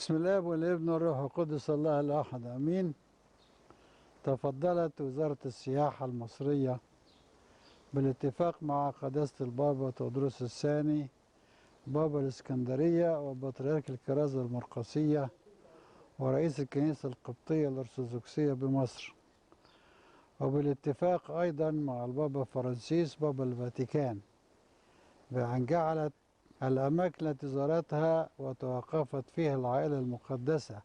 بسم الله والابن والروح القدس الله الأحد أمين. تفضلت وزارة السياحة المصرية بالاتفاق مع قداسة البابا تودروس الثاني بابا الإسكندرية وبطريرك الكرازة المرقسية ورئيس الكنيسة القبطية الأرثوذكسية بمصر، وبالاتفاق أيضا مع البابا فرانسيس بابا الفاتيكان بأن جعلت الأماكن التي زارتها وتوقفت فيها العائلة المقدسة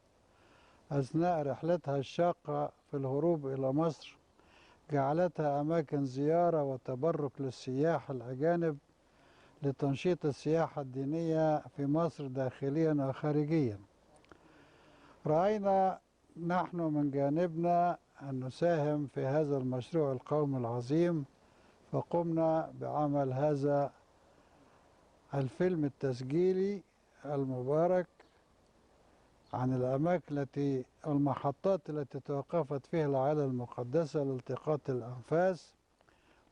أثناء رحلتها الشاقة في الهروب إلى مصر جعلتها أماكن زيارة وتبرك للسياح الأجانب لتنشيط السياحة الدينية في مصر داخليا وخارجيا. رأينا نحن من جانبنا أن نساهم في هذا المشروع القومي العظيم، فقمنا بعمل هذا الفيلم التسجيلي المبارك عن الأماكن المحطات التي توقفت فيها العائلة المقدسة لالتقاط الأنفاس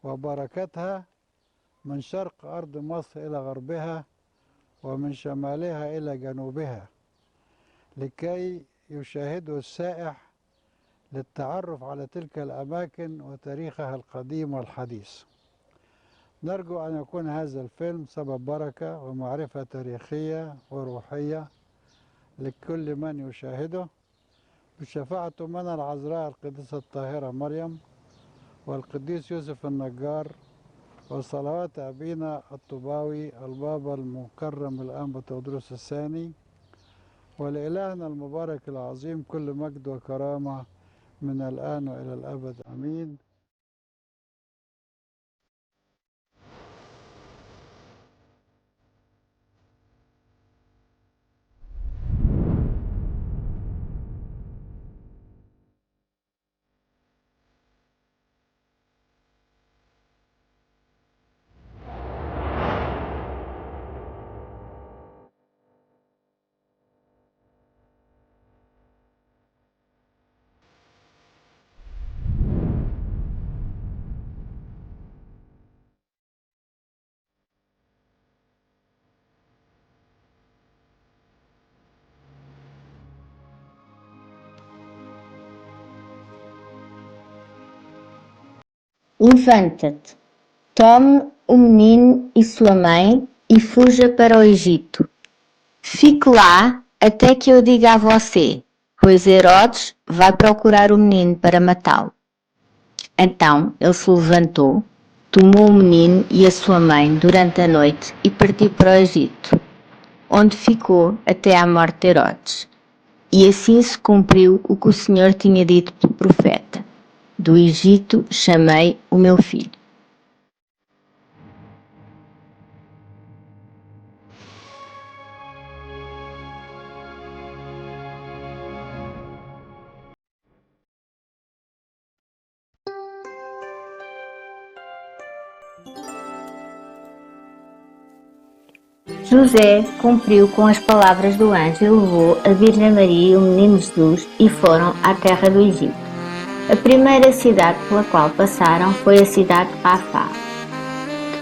وبركتها من شرق أرض مصر إلى غربها ومن شمالها إلى جنوبها، لكي يشاهده السائح للتعرف على تلك الأماكن وتاريخها القديم والحديث. نرجو أن يكون هذا الفيلم سبب بركة ومعرفة تاريخية وروحية لكل من يشاهده، بشفاعة أمنا العذراء القديسة الطاهرة مريم والقديس يوسف النجار وصلوات أبينا الطوباوي البابا المكرم الأنبا تودروس الثاني، ولإلهنا المبارك العظيم كل مجد وكرامة من الآن وإلى الأبد آمين. Levanta-te, tome o menino e sua mãe e fuja para o Egito. Fique lá até que eu diga a você, pois Herodes vai procurar o menino para matá-lo. Então ele se levantou, tomou o menino e a sua mãe durante a noite e partiu para o Egito, onde ficou até à morte de Herodes. E assim se cumpriu o que o Senhor tinha dito pelo profeta: do Egito chamei o meu filho. José cumpriu com as palavras do anjo e levou a Virgem Maria e o menino Jesus e foram à terra do Egito. A primeira cidade pela qual passaram foi a cidade de Rafá.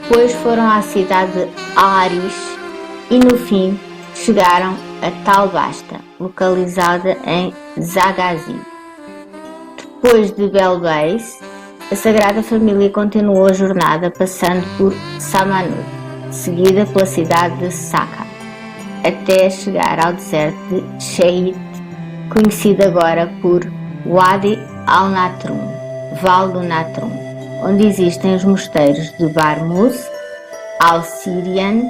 Depois foram à cidade de Arish e no fim chegaram a Talbasta, localizada em Zagazig. Depois de Belbeis, a Sagrada Família continuou a jornada passando por Samanud, seguida pela cidade de Saqqar, até chegar ao deserto de Sheit, conhecido agora por Wadi al-Natrum, Vale do Natrum, onde existem os mosteiros de Barmuz, Al-Sirian,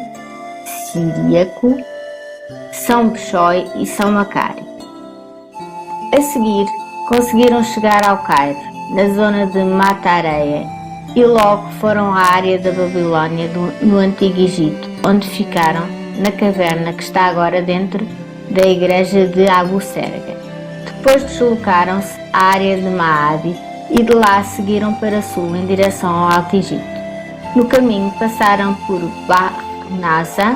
Siríaco, São Pechói e São Macário. A seguir, conseguiram chegar ao Cairo, na zona de Matareia, e logo foram à área da Babilónia no Antigo Egito, onde ficaram na caverna que está agora dentro da igreja de Abu Serga. Depois deslocaram-se à área de Maade e de lá seguiram para sul em direção ao Alto Egito. No caminho passaram por Barnasa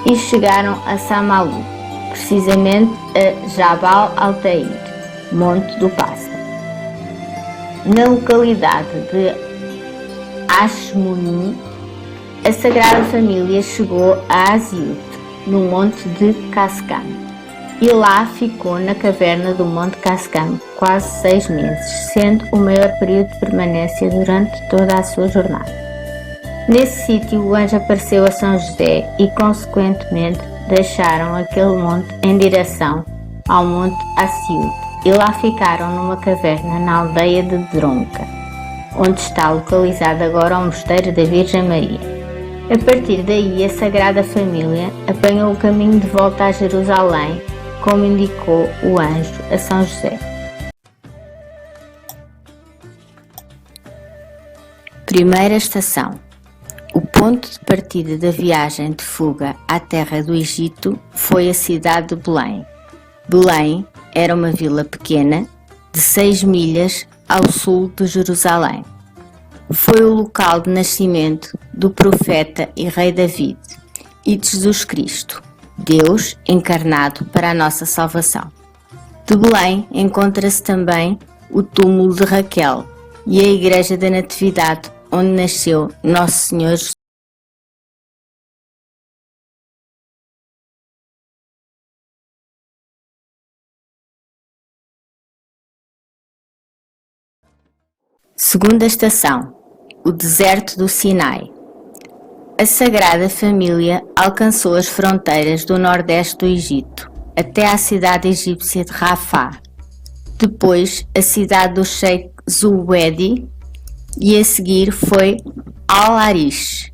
e chegaram a Samalu, precisamente a Jabal al-Tair, Monte do Pássaro. Na localidade de Ashmuni, a Sagrada Família chegou a Aziut, no Monte de Cascan, e lá ficou na caverna do Monte Cascam quase 6 meses, sendo o maior período de permanência durante toda a sua jornada. Nesse sítio o anjo apareceu a São José e, consequentemente, deixaram aquele monte em direção ao Monte Assiut e lá ficaram numa caverna na aldeia de Dronca, onde está localizado agora o Mosteiro da Virgem Maria. A partir daí, a Sagrada Família apanhou o caminho de volta a Jerusalém, como indicou o anjo a São José. Primeira estação. O ponto de partida da viagem de fuga à terra do Egito foi a cidade de Belém. Belém era uma vila pequena, de 6 milhas ao sul de Jerusalém. Foi o local de nascimento do profeta e rei David e de Jesus Cristo, Deus encarnado para a nossa salvação. De Belém encontra-se também o túmulo de Raquel e a Igreja da Natividade, onde nasceu Nosso Senhor Jesus. Segunda estação. O deserto do Sinai. A Sagrada Família alcançou as fronteiras do nordeste do Egito, até à cidade egípcia de Rafah, depois a cidade do Sheikh Zuwedi e a seguir foi Al-Arish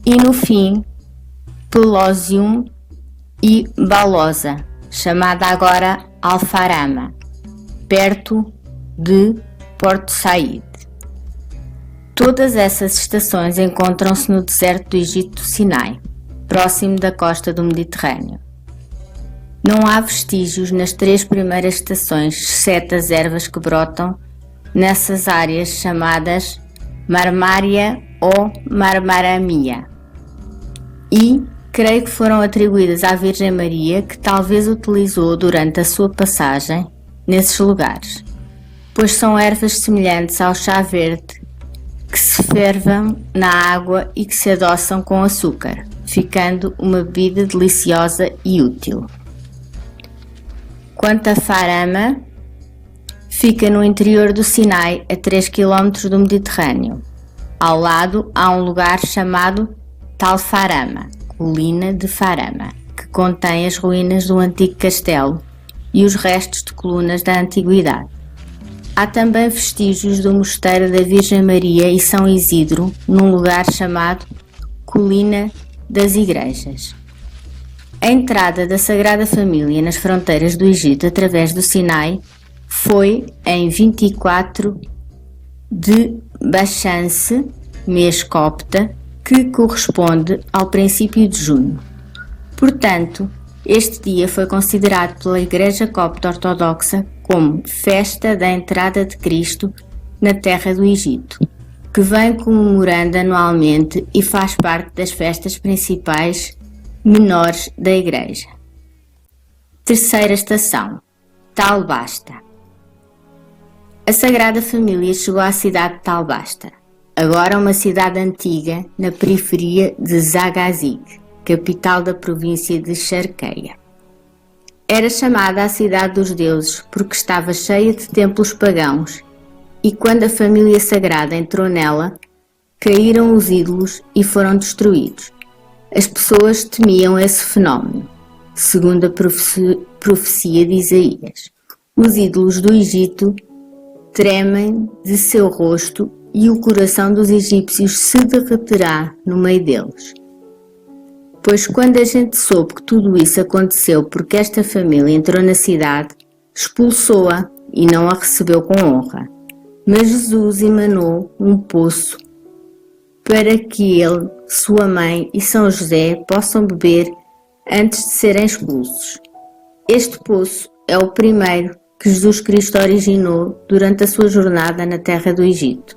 e no fim Pelusium e Balosa, chamada agora Al-Farama, perto de Porto Said. Todas essas estações encontram-se no deserto do Egito do Sinai, próximo da costa do Mediterrâneo. Não há vestígios nas 3 primeiras estações, exceto as ervas que brotam nessas áreas chamadas Marmária ou Marmaramia. E creio que foram atribuídas à Virgem Maria, que talvez utilizou durante a sua passagem nesses lugares, pois são ervas semelhantes ao chá verde que se fervam na água e que se adoçam com açúcar, ficando uma bebida deliciosa e útil. Quanto a Farama, fica no interior do Sinai, a 3 km do Mediterrâneo. Ao lado há um lugar chamado Tal Farama, Colina de Farama, que contém as ruínas do antigo castelo e os restos de colunas da antiguidade. Há também vestígios do Mosteiro da Virgem Maria e São Isidro, num lugar chamado Colina das Igrejas. A entrada da Sagrada Família nas fronteiras do Egito através do Sinai foi em 24 de Bachance, mês copta, que corresponde ao princípio de junho. Portanto, este dia foi considerado pela Igreja Copta Ortodoxa como Festa da Entrada de Cristo na Terra do Egito, que vem comemorando anualmente e faz parte das festas principais menores da Igreja. Terceira estação. Tal-Basta. A Sagrada Família chegou à cidade de Tal-Basta, agora uma cidade antiga na periferia de Zagazig, capital da província de Charqueia. Era chamada a cidade dos deuses porque estava cheia de templos pagãos e quando a família sagrada entrou nela, caíram os ídolos e foram destruídos. As pessoas temiam esse fenómeno, segundo a profecia de Isaías. Os ídolos do Egito tremem de seu rosto e o coração dos egípcios se derreterá no meio deles. Pois quando a gente soube que tudo isso aconteceu porque esta família entrou na cidade, expulsou-a e não a recebeu com honra. Mas Jesus emanou um poço para que ele, sua mãe e São José possam beber antes de serem expulsos. Este poço é o primeiro que Jesus Cristo originou durante a sua jornada na terra do Egito.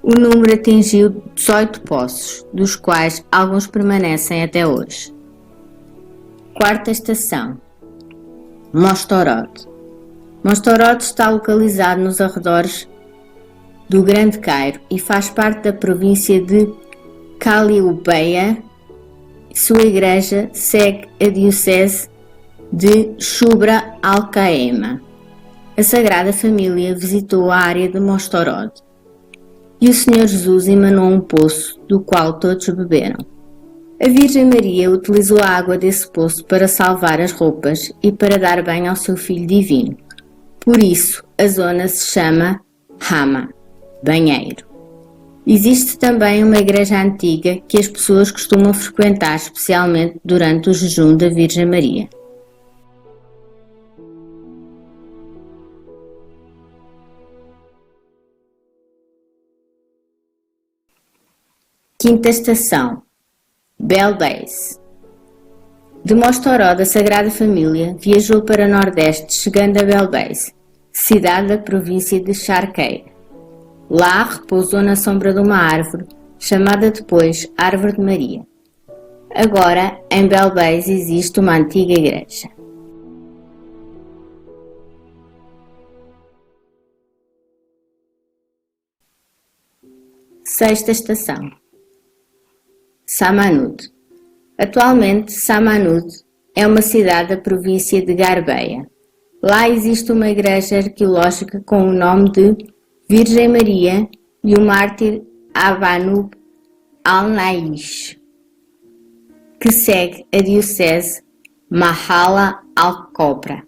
O número atingiu 18 poços, dos quais alguns permanecem até hoje. Quarta estação. Mostorod. Mostorod está localizado nos arredores do Grande Cairo e faz parte da província de Calliopeia. Sua igreja segue a diocese de Shubra al-Qaema. A Sagrada Família visitou a área de Mostorod e o Senhor Jesus emanou um poço do qual todos beberam. A Virgem Maria utilizou a água desse poço para salvar as roupas e para dar banho ao seu Filho Divino. Por isso, a zona se chama Hama, banheiro. Existe também uma igreja antiga que as pessoas costumam frequentar, especialmente durante o jejum da Virgem Maria. Quinta estação, Belbeis. De Mostoró da Sagrada Família viajou para Nordeste, chegando a Belbeis, cidade da província de Charqueira. Lá repousou na sombra de uma árvore, chamada depois Árvore de Maria. Agora, em Belbeis existe uma antiga igreja. Sexta estação, Samanud. Atualmente, Samanud é uma cidade da província de Garbeia. Lá existe uma igreja arqueológica com o nome de Virgem Maria e o mártir Abanub al-Naish, que segue a diocese Mahala al-Kobra.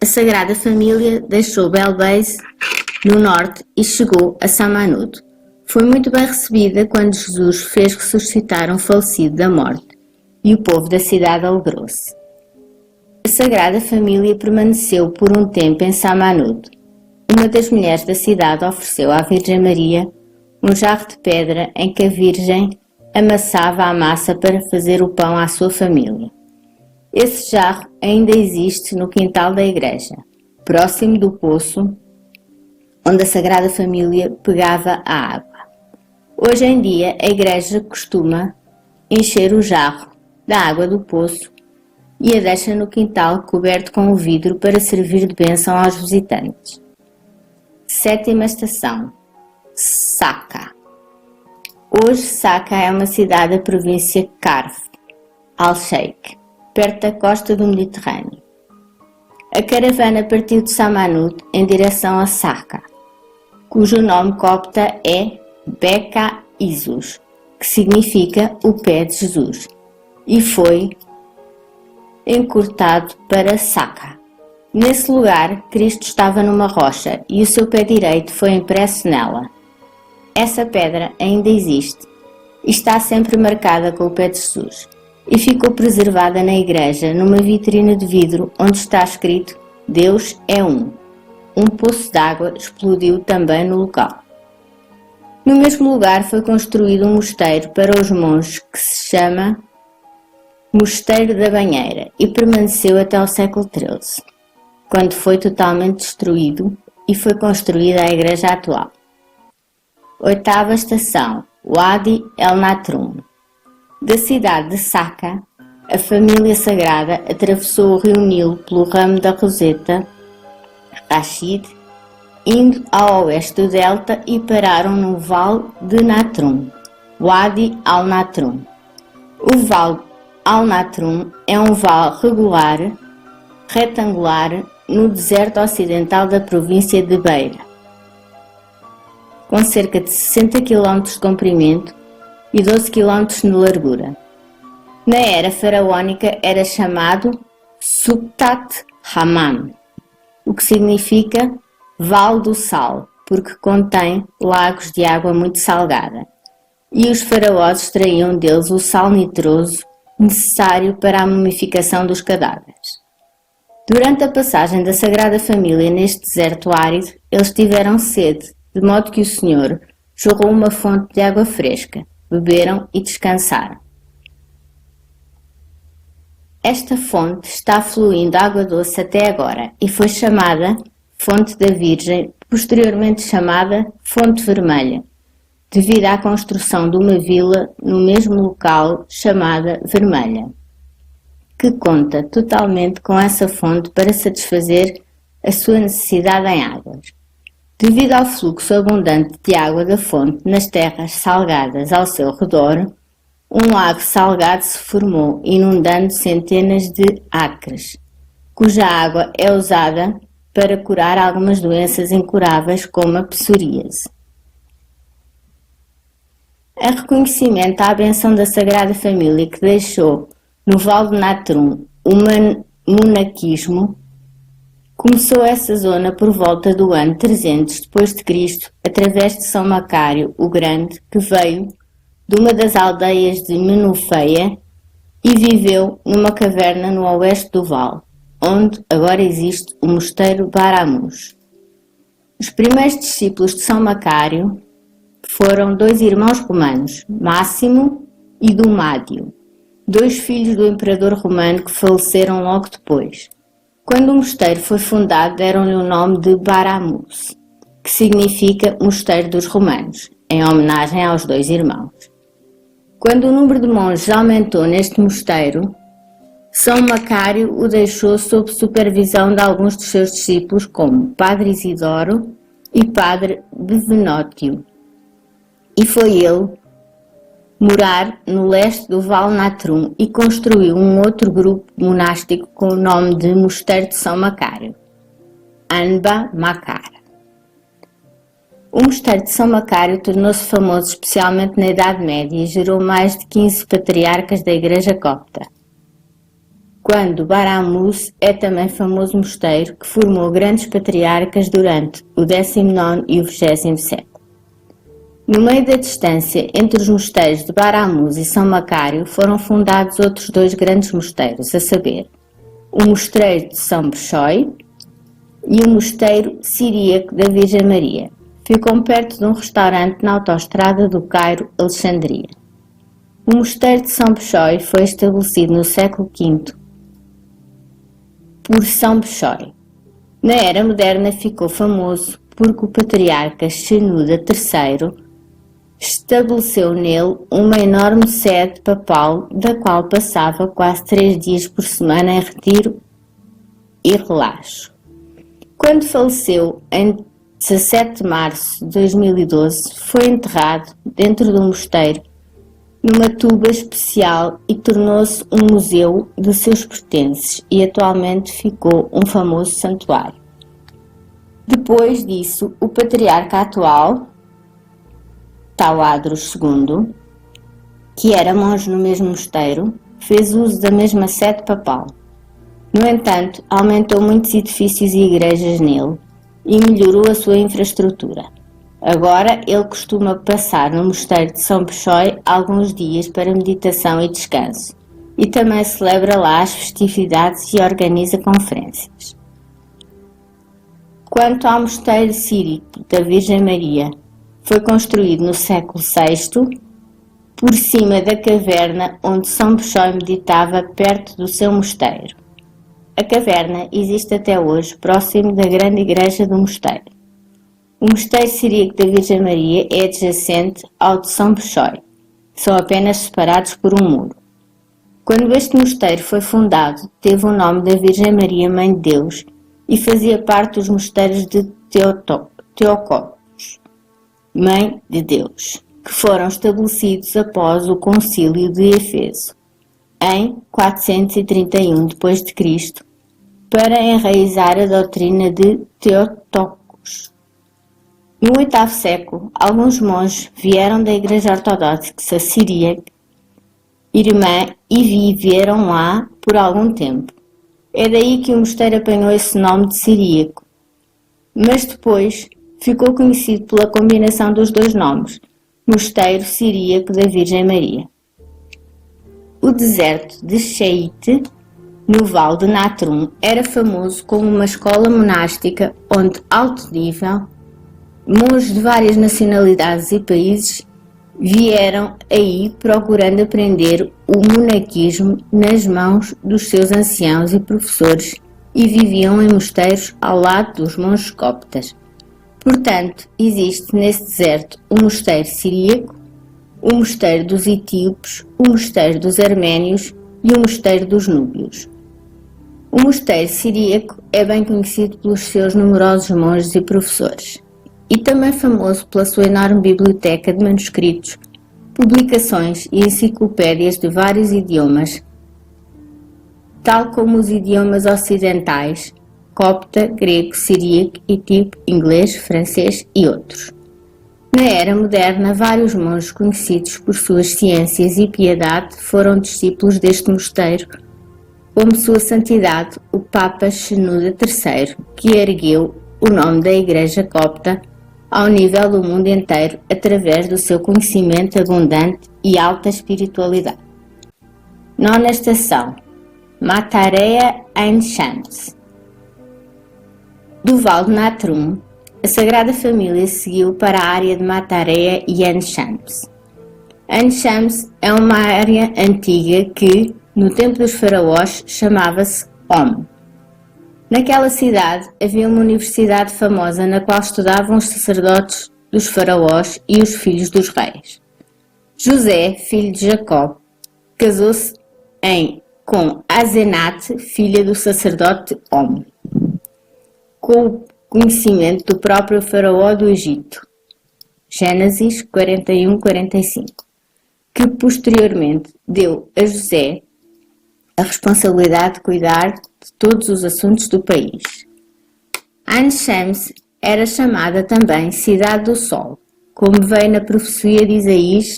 A Sagrada Família deixou Belbeis no norte e chegou a Samanud. Foi muito bem recebida quando Jesus fez ressuscitar um falecido da morte e o povo da cidade alegrou-se. A Sagrada Família permaneceu por um tempo em Samanud. Uma das mulheres da cidade ofereceu à Virgem Maria um jarro de pedra em que a Virgem amassava a massa para fazer o pão à sua família. Esse jarro ainda existe no quintal da igreja, próximo do poço onde a Sagrada Família pegava a água. Hoje em dia, a igreja costuma encher o jarro da água do poço e a deixa no quintal coberto com o vidro para servir de bênção aos visitantes. Sétima estação, Saka. Hoje, Saka é uma cidade da província Karf al-Sheikh, perto da costa do Mediterrâneo. A caravana partiu de Samanud em direção a Saka, cujo nome copta é Beca Isus, que significa o pé de Jesus, e foi encurtado para Saka. Nesse lugar, Cristo estava numa rocha e o seu pé direito foi impresso nela. Essa pedra ainda existe e está sempre marcada com o pé de Jesus, e ficou preservada na igreja numa vitrine de vidro onde está escrito Deus é um. Um poço d'água explodiu também no local. No mesmo lugar foi construído um mosteiro para os monges que se chama Mosteiro da Banheira e permaneceu até o século XIII, quando foi totalmente destruído e foi construída a igreja atual. Oitava estação, Wadi El Natrum. Da cidade de Saka, a família sagrada atravessou o rio Nilo pelo ramo da Roseta Rashid, indo ao oeste do delta e pararam no Vale de Natrum, Wadi al-Natrum. O Vale al-Natrum é um vale retangular, no deserto ocidental da província de Beira, com cerca de 60 km de comprimento e 12 km de largura. Na era faraónica era chamado Suktat Hammam, o que significa Vale do Sal, porque contém lagos de água muito salgada, e os faraós extraíam deles o sal nitroso necessário para a mumificação dos cadáveres. Durante a passagem da Sagrada Família neste deserto árido, eles tiveram sede, de modo que o Senhor jorrou uma fonte de água fresca, beberam e descansaram. Esta fonte está fluindo água doce até agora e foi chamada Fonte da Virgem, posteriormente chamada Fonte Vermelha, devido à construção de uma vila no mesmo local chamada Vermelha, que conta totalmente com essa fonte para satisfazer a sua necessidade em águas. Devido ao fluxo abundante de água da fonte nas terras salgadas ao seu redor, um lago salgado se formou, inundando centenas de acres, cuja água é usada para curar algumas doenças incuráveis como a psoríase. Em reconhecimento à benção da Sagrada Família que deixou no Vale de Natrum o monaquismo, começou essa zona por volta do ano 300 d.C., através de São Macário o Grande, que veio de uma das aldeias de Menufeia e viveu numa caverna no oeste do vale, onde agora existe o mosteiro Baramus. Os primeiros discípulos de São Macário foram dois irmãos romanos, Máximo e Dumádio, dois filhos do imperador romano que faleceram logo depois. Quando o mosteiro foi fundado, deram-lhe o nome de Baramus, que significa Mosteiro dos Romanos, em homenagem aos dois irmãos. Quando o número de monges aumentou neste mosteiro, São Macário o deixou sob supervisão de alguns dos seus discípulos, como Padre Isidoro e Padre Bevenótio, e foi ele morar no leste do Vale Natrum e construiu um outro grupo monástico com o nome de Mosteiro de São Macário, Anba Macara. O Mosteiro de São Macário tornou-se famoso especialmente na Idade Média e gerou mais de 15 patriarcas da Igreja Copta. Quando Baramus é também famoso mosteiro que formou grandes patriarcas durante o 19º e o 20º século. No meio da distância entre os mosteiros de Baramus e São Macário foram fundados outros dois grandes mosteiros, a saber, o Mosteiro de São Bexói e o Mosteiro Siríaco da Virgem Maria. Ficam perto de um restaurante na autoestrada do Cairo-Alexandria. O Mosteiro de São Bexói foi estabelecido no século V por São Bexói. Na Era Moderna ficou famoso porque o patriarca Shenouda III estabeleceu nele uma enorme sede papal, da qual passava quase 3 dias por semana em retiro e relaxo. Quando faleceu em 17 de março de 2012, foi enterrado dentro do mosteiro numa tuba especial e tornou-se um museu de seus pertences e atualmente ficou um famoso santuário. Depois disso, o patriarca atual, Tauadros II, que era monge no mesmo mosteiro, fez uso da mesma sede papal. No entanto, aumentou muitos edifícios e igrejas nele e melhorou a sua infraestrutura. Agora ele costuma passar no mosteiro de São Bexói alguns dias para meditação e descanso, e também celebra lá as festividades e organiza conferências. Quanto ao mosteiro sírico da Virgem Maria, foi construído no século VI, por cima da caverna onde São Bexói meditava perto do seu mosteiro. A caverna existe até hoje, próximo da grande igreja do mosteiro. O mosteiro siríaco da Virgem Maria é adjacente ao de São Bexói. São apenas separados por um muro. Quando este mosteiro foi fundado, teve o nome da Virgem Maria, Mãe de Deus, e fazia parte dos mosteiros de Teocópos, Mãe de Deus, que foram estabelecidos após o Concílio de Éfeso, em 431 d.C., para enraizar a doutrina de Teotocos. No 8º século, alguns monges vieram da Igreja Ortodoxa Siríaca, irmã, e viveram lá por algum tempo. É daí que o mosteiro apanhou esse nome de siríaco, mas depois ficou conhecido pela combinação dos dois nomes, Mosteiro Siríaco da Virgem Maria. O deserto de Cheite, no Vale de Natrum, era famoso como uma escola monástica onde alto nível, monges de várias nacionalidades e países vieram aí procurando aprender o monaquismo nas mãos dos seus anciãos e professores e viviam em mosteiros ao lado dos monges coptas. Portanto, existe nesse deserto o mosteiro siríaco, o mosteiro dos etíopes, o mosteiro dos arménios e o mosteiro dos núbios. O mosteiro siríaco é bem conhecido pelos seus numerosos monges e professores, e também famoso pela sua enorme biblioteca de manuscritos, publicações e enciclopédias de vários idiomas, tal como os idiomas ocidentais, copta, grego, siríaco, etíope, inglês, francês e outros. Na era moderna, vários monges conhecidos por suas ciências e piedade foram discípulos deste mosteiro, como Sua Santidade o Papa Shenouda III, que ergueu o nome da Igreja Copta ao nível do mundo inteiro através do seu conhecimento abundante e alta espiritualidade. Nona estação: Matarea Ain Shams. Do Val de Natrum, a Sagrada Família seguiu para a área de Matarea e Ain Shams. Ain Shams é uma área antiga que, no tempo dos faraós, chamava-se Om. Naquela cidade havia uma universidade famosa na qual estudavam os sacerdotes dos faraós e os filhos dos reis. José, filho de Jacó, casou-se com Asenate, filha do sacerdote Om, com o conhecimento do próprio faraó do Egito, Gênesis 41-45, que posteriormente deu a José a responsabilidade de cuidar de todos os assuntos do país. Ain Shams era chamada também Cidade do Sol, como veio na profecia de Isaías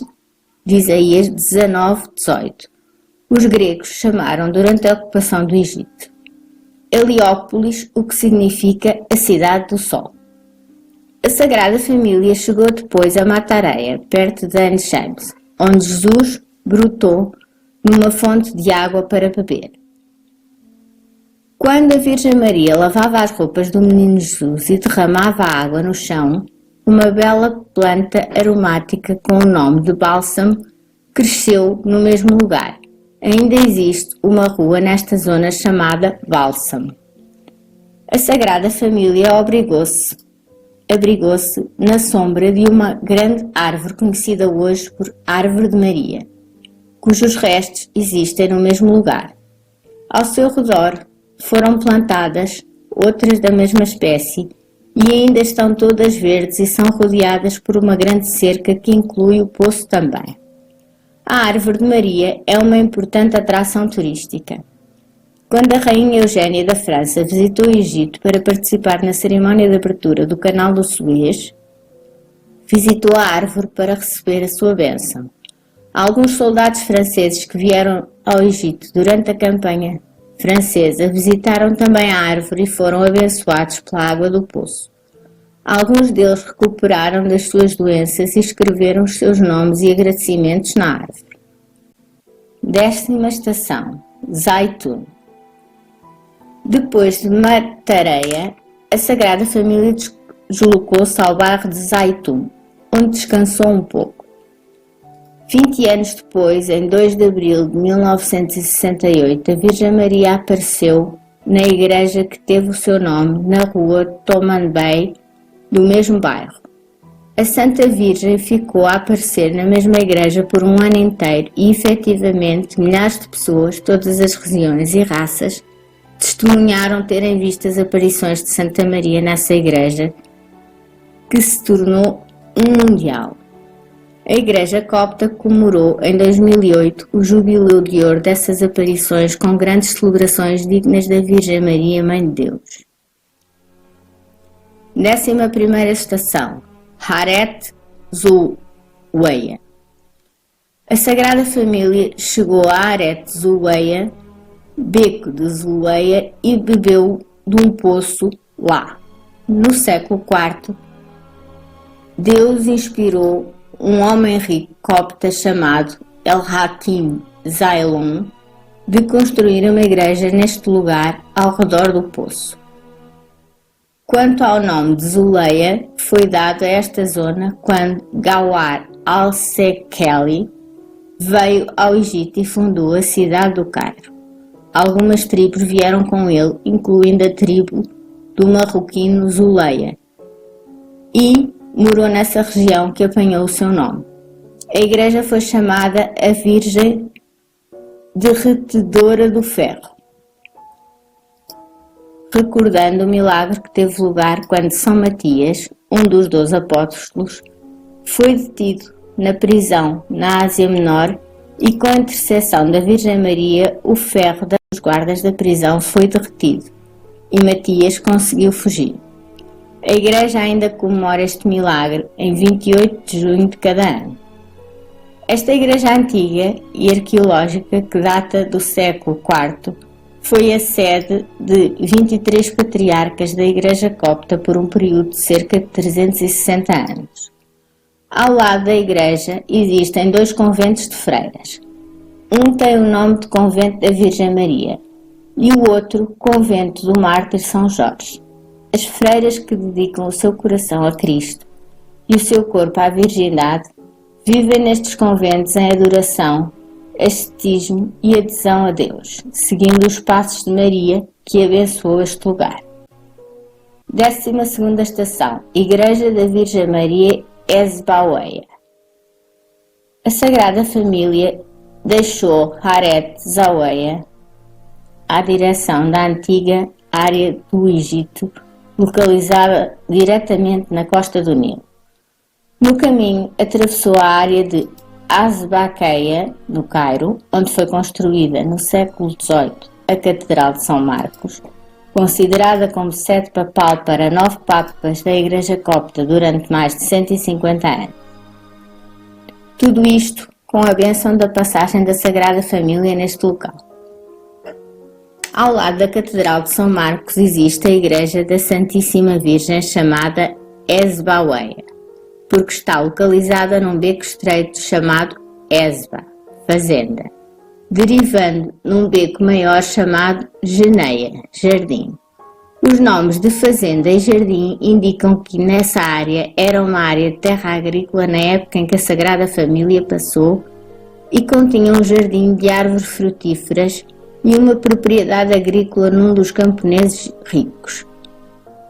19:18. Os gregos chamaram durante a ocupação do Egito Heliópolis, o que significa a Cidade do Sol. A Sagrada Família chegou depois a Matarea, perto de Ain Shams, onde Jesus brotou numa fonte de água para beber. Quando a Virgem Maria lavava as roupas do menino Jesus e derramava a água no chão, uma bela planta aromática com o nome de bálsamo cresceu no mesmo lugar. Ainda existe uma rua nesta zona chamada Bálsamo. A Sagrada Família abrigou-se na sombra de uma grande árvore conhecida hoje por Árvore de Maria, cujos restos existem no mesmo lugar. Ao seu redor foram plantadas outras da mesma espécie e ainda estão todas verdes e são rodeadas por uma grande cerca que inclui o poço também. A Árvore de Maria é uma importante atração turística. Quando a Rainha Eugénia da França visitou o Egito para participar na cerimónia de abertura do Canal do Suez, visitou a árvore para receber a sua bênção. Alguns soldados franceses que vieram ao Egito durante a campanha francesa visitaram também a árvore e foram abençoados pela água do poço. Alguns deles recuperaram das suas doenças e escreveram os seus nomes e agradecimentos na árvore. 10ª estação: Zaitun. Depois de Matareia, a Sagrada Família deslocou-se ao bairro de Zaitun, onde descansou um pouco. 20 anos depois, em 2 de abril de 1968, a Virgem Maria apareceu na igreja que teve o seu nome na rua Toman Bey, do mesmo bairro. A Santa Virgem ficou a aparecer na mesma igreja por um ano inteiro e, efetivamente, milhares de pessoas, todas as regiões e raças, testemunharam terem visto as aparições de Santa Maria nessa igreja, que se tornou mundial. A Igreja Copta comemorou em 2008 o jubileu de ouro dessas aparições com grandes celebrações dignas da Virgem Maria, Mãe de Deus. 11ª estação: Haret Zulweya. A Sagrada Família chegou a Haret Zulweya, beco de Zulweya, e bebeu de um poço lá. No século IV, Deus inspirou um homem rico copta chamado El-Hakim Zailon de construir uma igreja neste lugar ao redor do poço. Quanto ao nome de Zuleia, foi dado a esta zona quando Gawar al-Sekeli veio ao Egito e fundou a cidade do Cairo. Algumas tribos vieram com ele, incluindo a tribo do marroquino Zuleia, e morou nessa região que apanhou o seu nome. A igreja foi chamada a Virgem Derretedora do Ferro, recordando o milagre que teve lugar quando São Matias, um dos 12 apóstolos, foi detido na prisão na Ásia Menor e com a intercessão da Virgem Maria o ferro dos guardas da prisão foi derretido e Matias conseguiu fugir. A Igreja ainda comemora este milagre em 28 de junho de cada ano. Esta igreja antiga e arqueológica, que data do século IV, foi a sede de 23 patriarcas da Igreja Copta por um período de cerca de 360 anos. Ao lado da igreja existem 2 conventos de freiras. Um tem o nome de Convento da Virgem Maria e o outro, Convento do Mártir São Jorge. As freiras que dedicam o seu coração a Cristo e o seu corpo à virgindade vivem nestes conventos em adoração, ascetismo e adesão a Deus, seguindo os passos de Maria, que abençoou este lugar. 12ª estação, Igreja da Virgem Maria Esbaueia. A Sagrada Família deixou Haret Zaweia à direção da antiga área do Egito, localizada diretamente na costa do Nilo. No caminho, atravessou a área de Asbaqueia, no Cairo, onde foi construída no século XVIII a Catedral de São Marcos, considerada como sede papal para 9 papas da Igreja Copta durante mais de 150 anos. Tudo isto com a bênção da passagem da Sagrada Família neste local. Ao lado da Catedral de São Marcos existe a Igreja da Santíssima Virgem chamada Esbaueia, porque está localizada num beco estreito chamado Esba, fazenda, derivando num beco maior chamado Geneia, jardim. Os nomes de fazenda e jardim indicam que nessa área era uma área de terra agrícola na época em que a Sagrada Família passou e continha um jardim de árvores frutíferas e uma propriedade agrícola num dos camponeses ricos.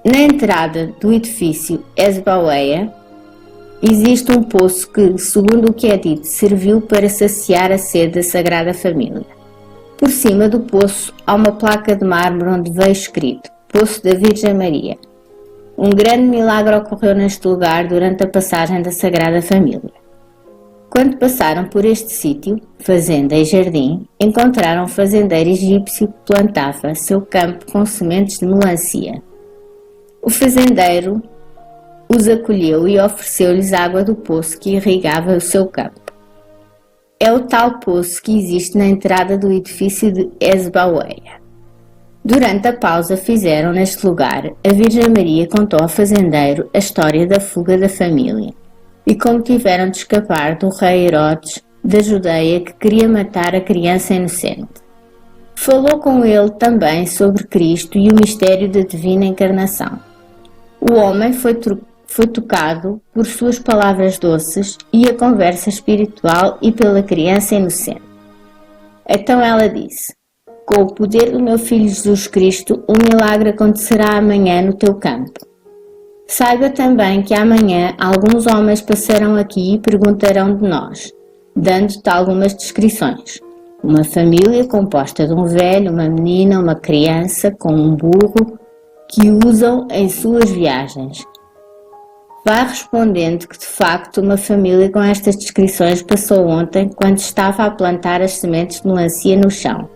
Na entrada do edifício Esbaueia existe um poço que, segundo o que é dito, serviu para saciar a sede da Sagrada Família. Por cima do poço há uma placa de mármore onde veio escrito Poço da Virgem Maria. Um grande milagre ocorreu neste lugar durante a passagem da Sagrada Família. Quando passaram por este sítio, fazenda e jardim, encontraram um fazendeiro egípcio que plantava seu campo com sementes de melancia. O fazendeiro os acolheu e ofereceu-lhes água do poço que irrigava o seu campo. É o tal poço que existe na entrada do edifício de Esbaueia. Durante a pausa fizeram neste lugar, a Virgem Maria contou ao fazendeiro a história da fuga da família e como tiveram de escapar do rei Herodes da Judeia que queria matar a criança inocente. Falou com ele também sobre Cristo e o mistério da divina encarnação. O homem foi tocado por suas palavras doces e a conversa espiritual e pela criança inocente. Então ela disse: com o poder do meu Filho Jesus Cristo, um milagre acontecerá amanhã no teu campo. Saiba também que amanhã alguns homens passarão aqui e perguntarão de nós, dando-te algumas descrições. Uma família composta de um velho, uma menina, uma criança com um burro que usam em suas viagens. Vai respondendo que de facto uma família com estas descrições passou ontem quando estava a plantar as sementes de melancia no chão.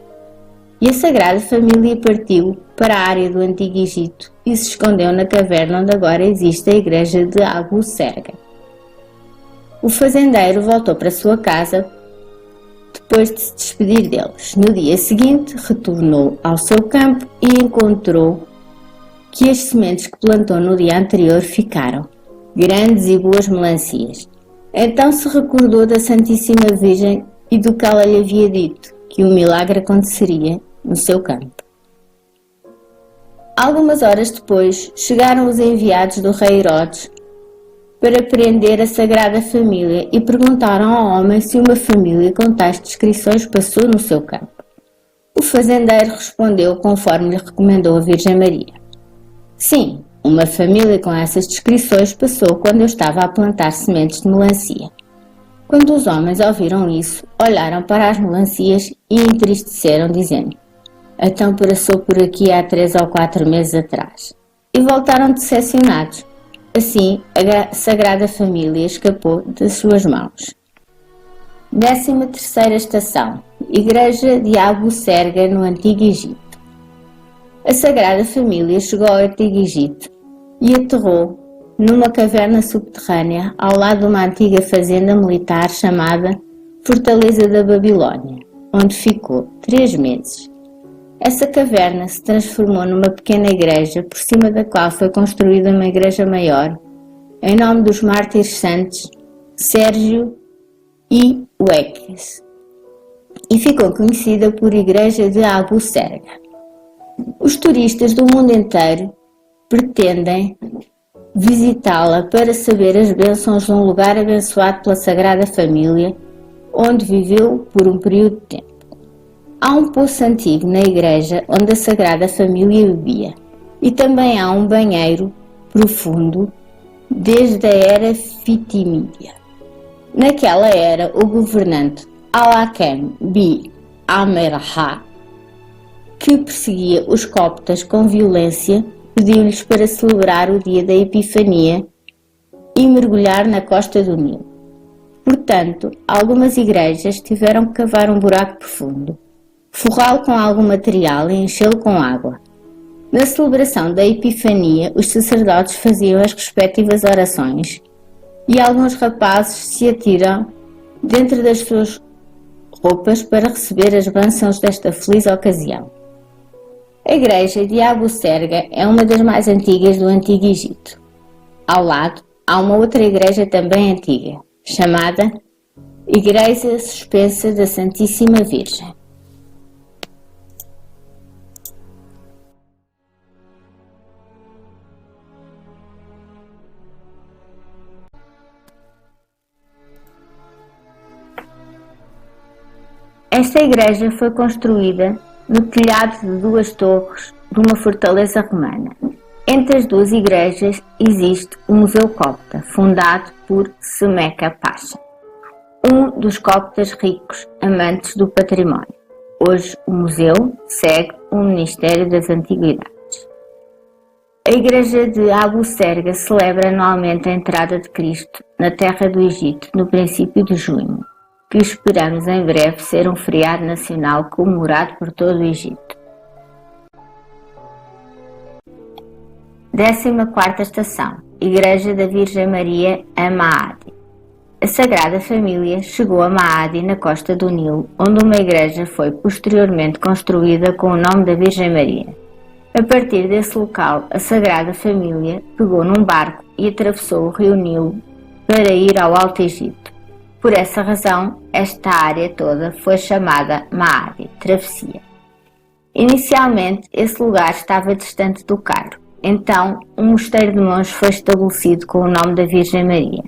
E a Sagrada Família partiu para a área do Antigo Egito e se escondeu na caverna onde agora existe a igreja de Abu Serga. O fazendeiro voltou para sua casa depois de se despedir deles. No dia seguinte, retornou ao seu campo e encontrou que as sementes que plantou no dia anterior ficaram grandes e boas melancias. Então se recordou da Santíssima Virgem e do que ela lhe havia dito, que o milagre aconteceria no seu campo. Algumas horas depois, chegaram os enviados do rei Herodes para prender a Sagrada Família e perguntaram ao homem se uma família com tais descrições passou no seu campo. O fazendeiro respondeu conforme lhe recomendou a Virgem Maria. Sim, uma família com essas descrições passou quando eu estava a plantar sementes de melancia. Quando os homens ouviram isso, olharam para as melancias e entristeceram, dizendo: então passou por aqui há 3 ou 4 meses atrás. E voltaram decepcionados. Assim, a Sagrada Família escapou das suas mãos. 13ª estação. Igreja de Abu Serga no Antigo Egito. A Sagrada Família chegou ao Antigo Egito e aterrou numa caverna subterrânea ao lado de uma antiga fazenda militar chamada Fortaleza da Babilónia, onde ficou 3 meses. Essa caverna se transformou numa pequena igreja, por cima da qual foi construída uma igreja maior, em nome dos mártires santos Sérgio e Ueques, e ficou conhecida por Igreja de Abu Serga. Os turistas do mundo inteiro pretendem visitá-la para saber as bênçãos de um lugar abençoado pela Sagrada Família, onde viveu por um período de tempo. Há um poço antigo na igreja onde a Sagrada Família bebia, e também há um banheiro profundo desde a era Fitimídia. Naquela era, o governante Al-Hakam bi Amerha, que perseguia os coptas com violência, pediu-lhes para celebrar o dia da Epifania e mergulhar na costa do Nilo. Portanto, algumas igrejas tiveram que cavar um buraco profundo, forrá-lo com algum material e enchê-lo com água. Na celebração da Epifania, os sacerdotes faziam as respectivas orações e alguns rapazes se atiram dentro das suas roupas para receber as bênçãos desta feliz ocasião. A igreja de Abu Serga é uma das mais antigas do Antigo Egito. Ao lado, há uma outra igreja também antiga, chamada Igreja Suspensa da Santíssima Virgem. Esta igreja foi construída no telhado de 2 torres de uma fortaleza romana. Entre as 2 igrejas existe o Museu Copta, fundado por Semeca Pacha, um dos coptas ricos amantes do património. Hoje o museu segue o Ministério das Antiguidades. A igreja de Abu Serga celebra anualmente a entrada de Cristo na terra do Egito no princípio de junho, que esperamos em breve ser um feriado nacional comemorado por todo o Egito. 14ª estação. Igreja da Virgem Maria a Maadi. A Sagrada Família chegou a Maadi, na costa do Nilo, onde uma igreja foi posteriormente construída com o nome da Virgem Maria. A partir desse local, a Sagrada Família pegou num barco e atravessou o rio Nilo para ir ao Alto Egito. Por essa razão, esta área toda foi chamada Maadi, travessia. Inicialmente, esse lugar estava distante do Cairo. Então, um mosteiro de monges foi estabelecido com o nome da Virgem Maria.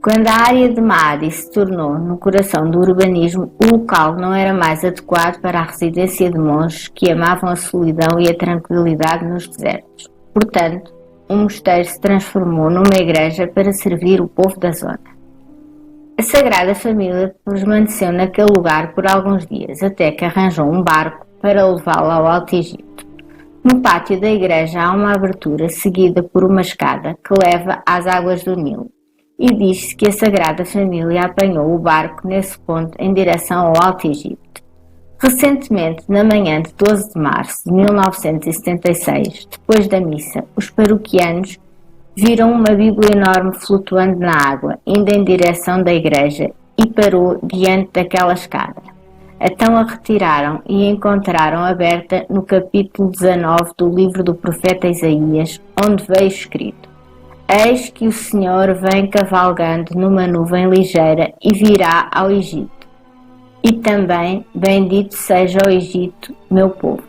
Quando a área de Maadi se tornou no coração do urbanismo, o local não era mais adequado para a residência de monges que amavam a solidão e a tranquilidade nos desertos. Portanto, o mosteiro se transformou numa igreja para servir o povo da zona. A Sagrada Família permaneceu naquele lugar por alguns dias, até que arranjou um barco para levá-la ao Alto Egito. No pátio da igreja há uma abertura seguida por uma escada que leva às águas do Nilo, e diz-se que a Sagrada Família apanhou o barco nesse ponto em direção ao Alto Egito. Recentemente, na manhã de 12 de março de 1976, depois da missa, os paroquianos viram uma Bíblia enorme flutuando na água, indo em direção da igreja, e parou diante daquela escada. Então a retiraram e a encontraram aberta no capítulo 19 do livro do profeta Isaías, onde veio escrito: Eis que o Senhor vem cavalgando numa nuvem ligeira e virá ao Egito. E também, bendito seja o Egito, meu povo.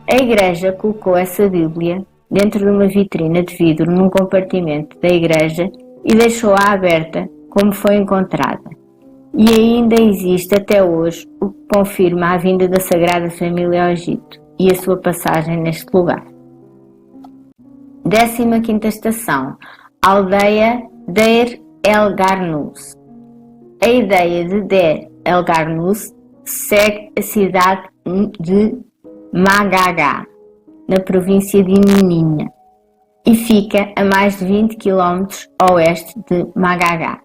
A igreja colocou essa Bíblia dentro de uma vitrina de vidro num compartimento da igreja e deixou-a aberta como foi encontrada. E ainda existe até hoje, o que confirma a vinda da Sagrada Família ao Egito e a sua passagem neste lugar. 15ª estação. Aldeia Deir el-Garnous. A ideia de Deir el-Garnous segue a cidade de Magaga, na província de Mininha. e fica a mais de 20 km a oeste de Magagá.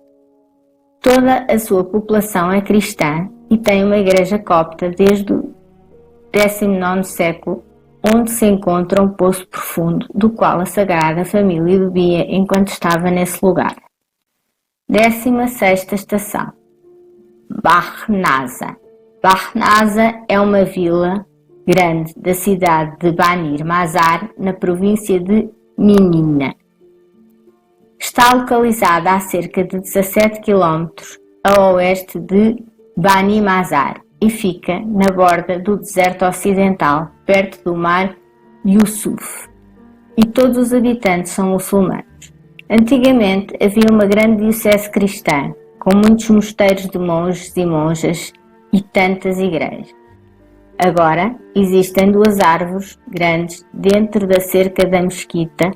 Toda a sua população é cristã e tem uma igreja copta desde o 19º século, onde se encontra um poço profundo do qual a Sagrada Família bebia enquanto estava nesse lugar. 16ª estação. Barnasa. Barnasa é uma vila grande da cidade de Banir Mazar, na província de Minina. Está localizada a cerca de 17 km a oeste de Bani Mazar e fica na borda do deserto ocidental, perto do mar Yusuf. E todos os habitantes são muçulmanos. Antigamente havia uma grande diocese cristã, com muitos mosteiros de monges e monjas e tantas igrejas. Agora existem 2 árvores grandes dentro da cerca da mesquita,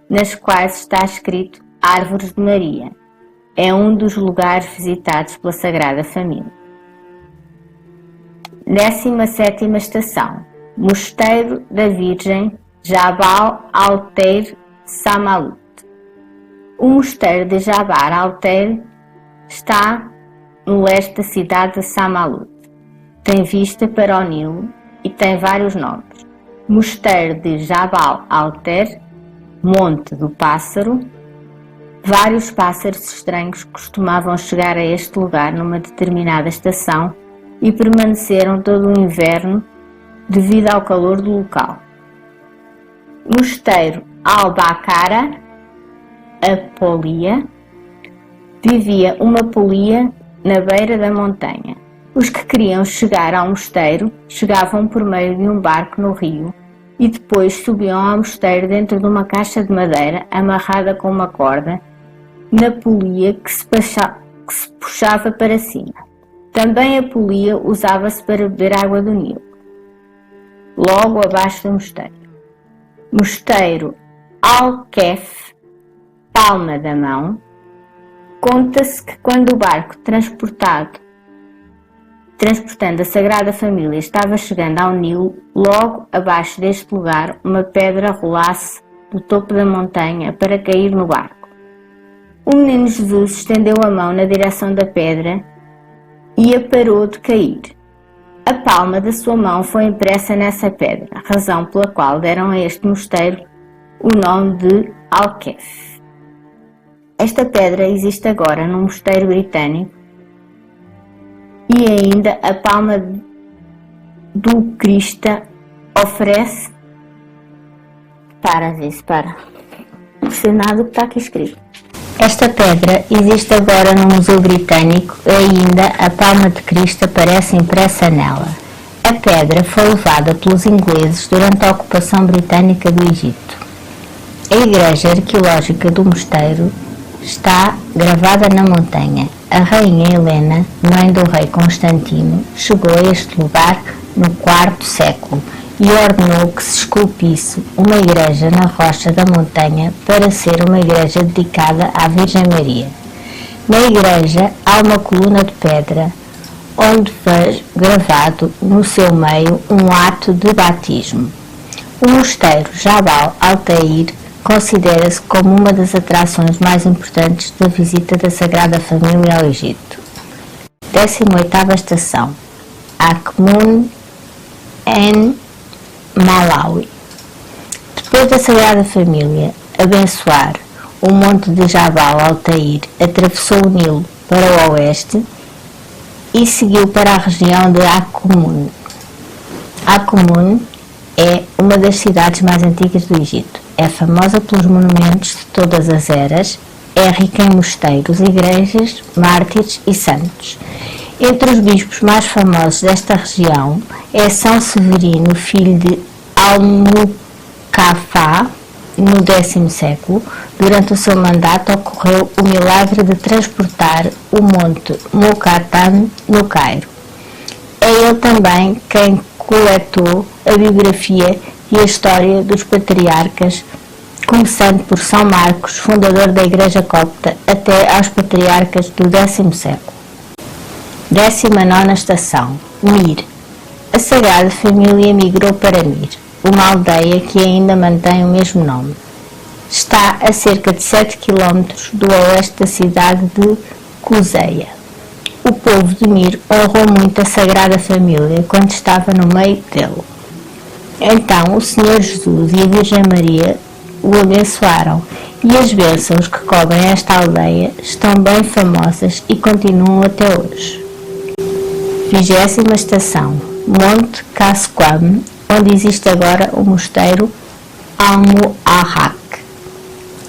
nas quais está escrito Árvores de Maria. É um dos lugares visitados pela Sagrada Família. 17ª estação. Mosteiro da Virgem Jabal Alter Samalut. O mosteiro de Jabal Alter está no leste da cidade de Samalut. Tem vista para o Nilo e tem vários nomes. Mosteiro de Jabal Alter, Monte do Pássaro. Vários pássaros estranhos costumavam chegar a este lugar numa determinada estação e permaneceram todo o inverno devido ao calor do local. Mosteiro Al-Bakara, a Polia. Vivia uma polia na beira da montanha. Os que queriam chegar ao mosteiro chegavam por meio de um barco no rio e depois subiam ao mosteiro dentro de uma caixa de madeira amarrada com uma corda na polia que se puxava para cima. Também a polia usava-se para beber água do Nilo, logo abaixo do mosteiro. Mosteiro Al-Kef, Palma da Mão. Conta-se que quando o barco transportando a Sagrada Família estava chegando ao Nilo, logo abaixo deste lugar uma pedra rolasse do topo da montanha para cair no barco. O menino Jesus estendeu a mão na direção da pedra e a parou de cair. A palma da sua mão foi impressa nessa pedra, razão pela qual deram a este mosteiro o nome de Al-Kef. Esta pedra existe agora num mosteiro britânico e ainda a palma do Cristo oferece... Não sei nada do que está aqui escrito. Esta pedra existe agora no Museu Britânico e ainda a palma de Cristo aparece impressa nela. A pedra foi levada pelos ingleses durante a ocupação britânica do Egito. A igreja arqueológica do mosteiro está gravada na montanha. A rainha Helena, mãe do rei Constantino, chegou a este lugar no IV século e ordenou que se esculpisse uma igreja na rocha da montanha para ser uma igreja dedicada à Virgem Maria. Na igreja há uma coluna de pedra onde foi gravado no seu meio um ato de batismo. O mosteiro Jabal Altair considera-se como uma das atrações mais importantes da visita da Sagrada Família ao Egito. 18ª estação. Akhmun en Malawi. Depois da Sagrada Família abençoar o monte de Jabal Altair, atravessou o Nilo para o oeste e seguiu para a região de Akhmun. Akhmun é uma das cidades mais antigas do Egito. É famosa pelos monumentos de todas as eras, é rica em mosteiros, igrejas, mártires e santos. Entre os bispos mais famosos desta região é São Severino, filho de Al-Muqafá, no X século. Durante o seu mandato ocorreu o milagre de transportar o monte Mokattam no Cairo. É ele também quem coletou a biografia e a história dos patriarcas, começando por São Marcos, fundador da Igreja Copta, até aos patriarcas do X século. 19ª estação. Mir. A Sagrada Família migrou para Mir, uma aldeia que ainda mantém o mesmo nome. Está a cerca de 7 km do oeste da cidade de Cuseia. O povo de Mir honrou muito a Sagrada Família quando estava no meio dele. Então o Senhor Jesus e a Virgem Maria o abençoaram, e as bênçãos que cobrem esta aldeia estão bem famosas e continuam até hoje. 20ª estação: Monte Qasqam, onde existe agora o mosteiro Al-Mu'ahak.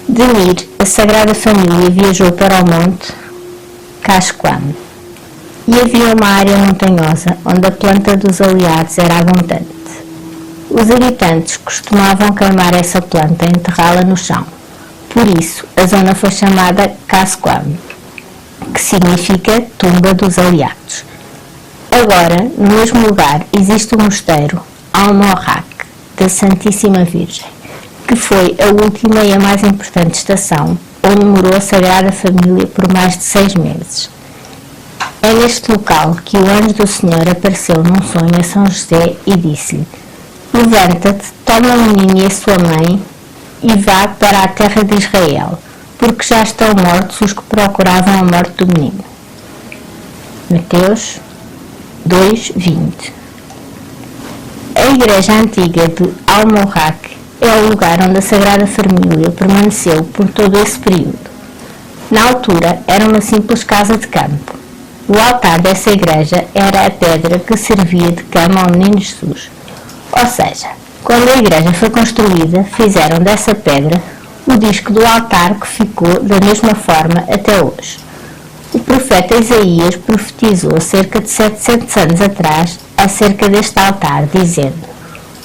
De Mir, a Sagrada Família viajou para o Monte Qasqam, e havia uma área montanhosa onde a planta dos aliados era abundante. Os habitantes costumavam queimar essa planta e enterrá-la no chão. Por isso, a zona foi chamada Qasqam, que significa tumba dos aliados. Agora, no mesmo lugar, existe o mosteiro Al-Mu'ahak da Santíssima Virgem, que foi a última e a mais importante estação onde morou a Sagrada Família por mais de 6 meses. É neste local que o anjo do Senhor apareceu num sonho a São José e disse-lhe: levanta-te, toma o menino e a sua mãe e vá para a terra de Israel, porque já estão mortos os que procuravam a morte do menino. Mateus 2:20. A igreja antiga de Al-Mu'ahak é o lugar onde a Sagrada Família permaneceu por todo esse período. Na altura era uma simples casa de campo. O altar dessa igreja era a pedra que servia de cama ao menino Jesus. Ou seja, quando a igreja foi construída, fizeram dessa pedra o disco do altar, que ficou da mesma forma até hoje. O profeta Isaías profetizou cerca de 700 anos atrás acerca deste altar, dizendo: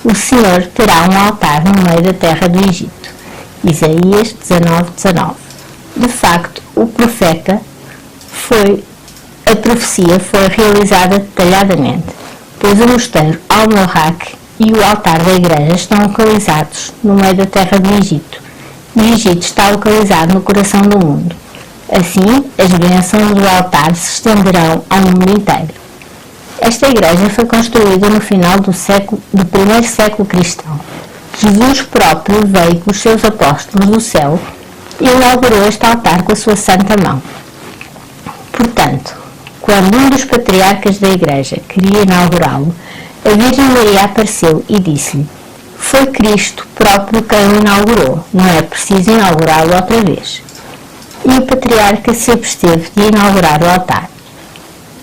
o Senhor terá um altar no meio da terra do Egito. Isaías 19:19. De facto, a profecia foi realizada detalhadamente, pois o mosteiro Al-Mu'ahak e o altar da igreja estão localizados no meio da terra do Egito, e o Egito está localizado no coração do mundo. Assim, as bênçãos do altar se estenderão ao mundo inteiro. Esta igreja foi construída no final do primeiro século cristão. Jesus próprio veio com os seus apóstolos do céu e inaugurou este altar com a sua santa mão. Portanto, quando um dos patriarcas da igreja queria inaugurá-lo, a Virgem Maria apareceu e disse-lhe: foi Cristo próprio quem o inaugurou, não é preciso inaugurá-lo outra vez. E o patriarca se absteve de inaugurar o altar.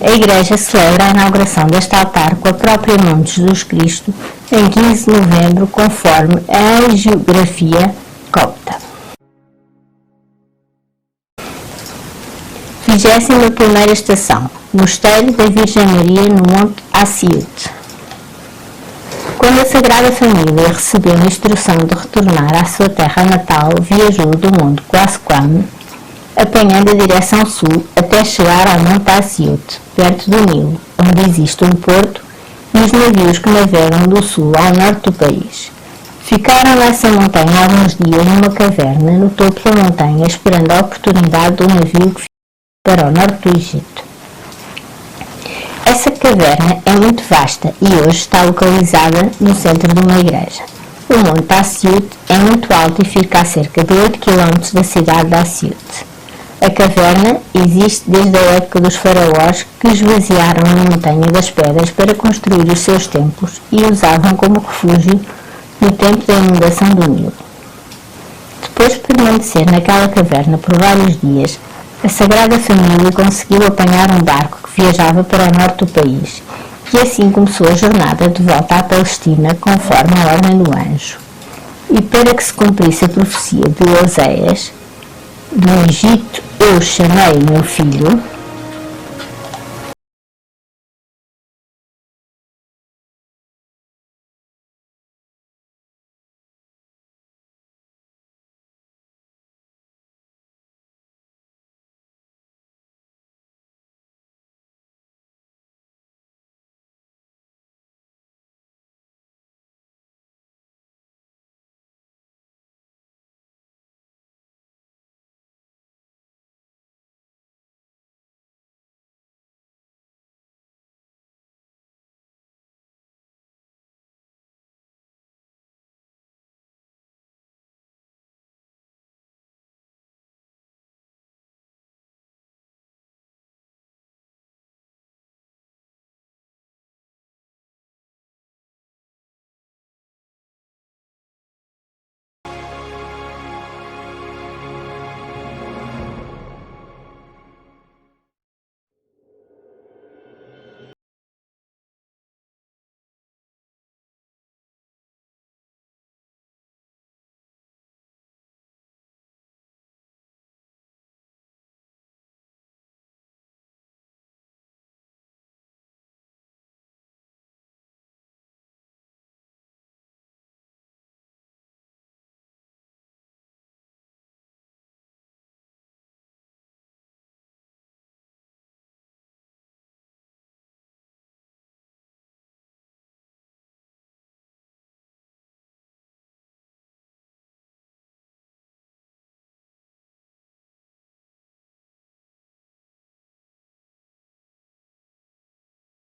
A igreja celebra a inauguração deste altar com a própria mão de Jesus Cristo em 15 de novembro, conforme a hagiografia copta. 21ª estação: Mosteiro da Virgem Maria no Monte Assiut. Quando a Sagrada Família recebeu a instrução de retornar à sua terra natal, viajou do Monte Qasqam, apanhando a direção sul até chegar ao Monte Assiut, perto do Nilo, onde existe um porto e os navios que navegam do sul ao norte do país. Ficaram nessa montanha alguns dias numa caverna no topo da montanha, esperando a oportunidade do navio que para o norte do Egito. Essa caverna é muito vasta e hoje está localizada no centro de uma igreja. O Monte Assiut é muito alto e fica a cerca de 8 km da cidade de Assiut. A caverna existe desde a época dos faraós, que esvaziaram a montanha das pedras para construir os seus templos e usavam como refúgio no tempo da inundação do Nilo. Depois de permanecer naquela caverna por vários dias, a Sagrada Família conseguiu apanhar um barco que viajava para o norte do país, e assim começou a jornada de volta à Palestina, conforme a ordem do anjo. E para que se cumprisse a profecia de Oséias: do Egito eu chamei meu filho,